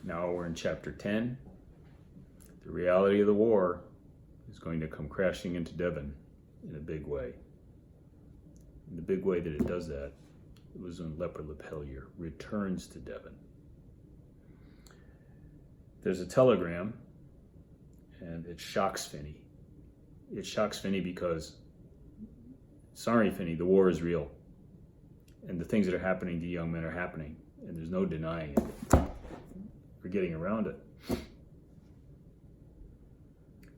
Now we're in chapter 10. The reality of the war is going to come crashing into Devon in a big way. In the big way that it does that, it was when Leper Lepellier returns to Devon. There's a telegram, and it shocks Finney. It shocks Finney because, sorry Finney, the war is real. And the things that are happening to young men are happening, and there's no denying it or getting around it.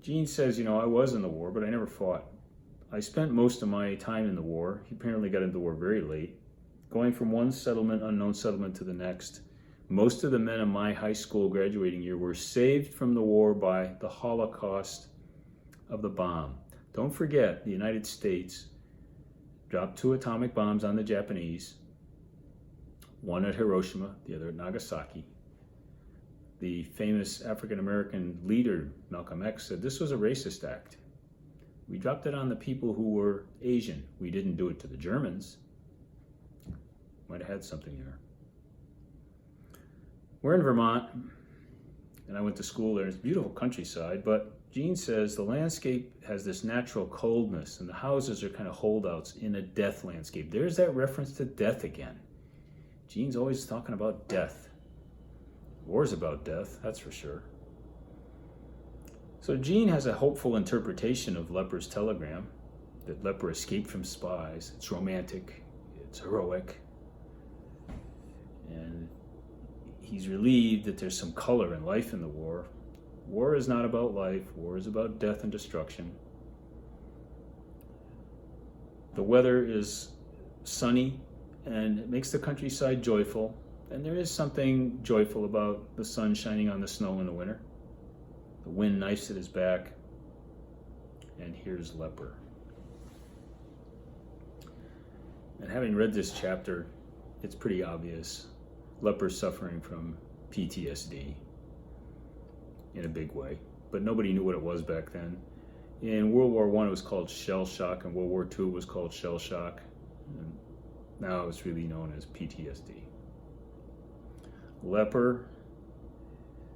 Gene says, I was in the war, but I never fought. I spent most of my time in the war. He apparently got into the war very late, going from one settlement, unknown settlement, to the next. Most of the men in my high school graduating year were saved from the war by the Holocaust of the bomb. Don't forget, the United States dropped 2 atomic bombs on the Japanese, one at Hiroshima, the other at Nagasaki. The famous African-American leader, Malcolm X, said this was a racist act. We dropped it on the people who were Asian. We didn't do it to the Germans. Might have had something there. We're in Vermont, and I went to school there. It's a beautiful countryside, but Gene says the landscape has this natural coldness, and the houses are kind of holdouts in a death landscape. There's that reference to death again. Gene's always talking about death. War's about death, that's for sure. So Gene has a hopeful interpretation of Leper's telegram, that Leper escaped from spies. It's romantic, it's heroic, and he's relieved that there's some color and life in the war. War is not about life, war is about death and destruction. The weather is sunny, and it makes the countryside joyful, and there is something joyful about the sun shining on the snow in the winter. The wind knifes at his back, and here's Leper. And having read this chapter, it's pretty obvious. Leper's suffering from PTSD in a big way, but nobody knew what it was back then. In World War I, it was called shell shock, and World War II it was called shell shock. And now it's really known as PTSD. Leper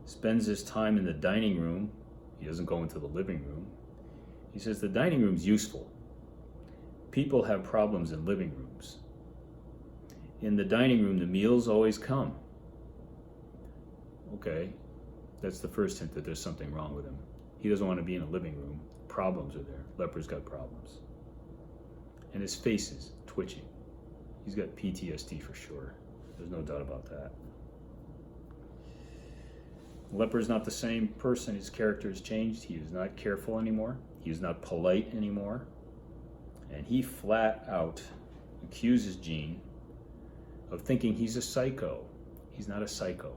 spends his time in the dining room. He doesn't go into the living room. He says the dining room's useful. People have problems in living rooms. In the dining room, the meals always come. Okay, that's the first hint that there's something wrong with him. He doesn't want to be in a living room. Problems are there. Leper's got problems. And his face is twitching. He's got PTSD for sure. There's no doubt about that. Leper's not the same person. His character has changed. He is not careful anymore. He is not polite anymore. And he flat out accuses Gene of thinking he's a psycho. He's not a psycho.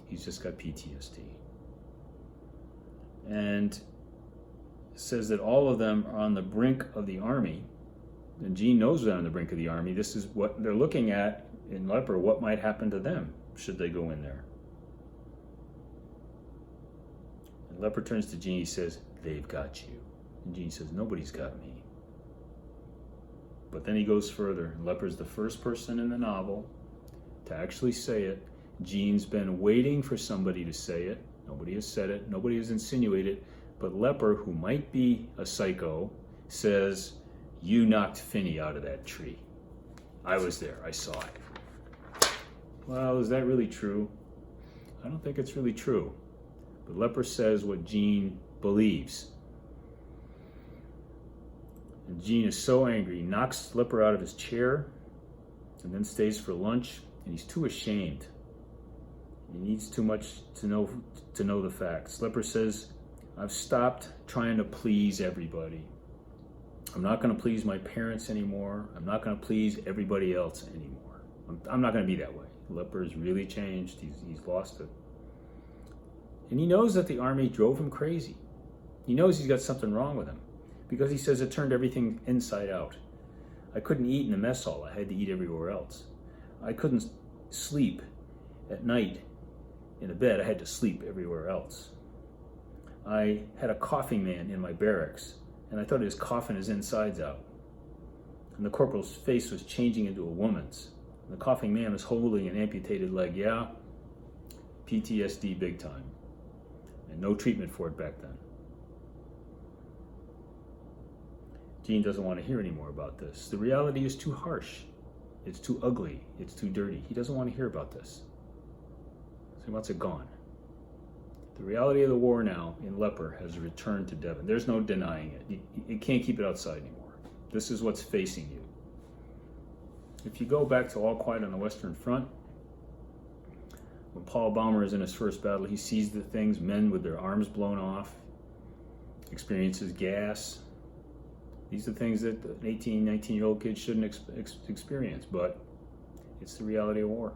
He's just got PTSD. And says that all of them are on the brink of the army. And Gene knows they're on the brink of the army. This is what they're looking at in Leper, what might happen to them should they go in there. And Leper turns to Gene, he says, they've got you. And Gene says, nobody's got me. But then he goes further. Leper's the first person in the novel to actually say it. Gene's been waiting for somebody to say it. Nobody has said it. Nobody has insinuated. But Leper, who might be a psycho, says, you knocked Finney out of that tree. I was there. I saw it. Well, is that really true? I don't think it's really true. But Leper says what Gene believes. And Gene is so angry, he knocks Leper out of his chair and then stays for lunch, and he's too ashamed. He needs too much to know the facts. Leper says, I've stopped trying to please everybody. I'm not going to please my parents anymore. I'm not going to please everybody else anymore. I'm not going to be that way. Leper's really changed. He's lost it. And he knows that the army drove him crazy. He knows he's got something wrong with him, because he says it turned everything inside out. I couldn't eat in the mess hall. I had to eat everywhere else. I couldn't sleep at night in a bed. I had to sleep everywhere else. I had a coughing man in my barracks, and I thought he was coughing his insides out. And the corporal's face was changing into a woman's. And the coughing man was holding an amputated leg. Yeah, PTSD big time. And no treatment for it back then. Gene doesn't want to hear any more about this. The reality is too harsh. It's too ugly. It's too dirty. He doesn't want to hear about this. So he wants it gone. The reality of the war now in Leper has returned to Devon. There's no denying it. You can't keep it outside anymore. This is what's facing you. If you go back to All Quiet on the Western Front, when Paul Baumer is in his first battle, he sees the things, men with their arms blown off, experiences gas. These are things that an 18, 19-year-old kid shouldn't experience, but it's the reality of war.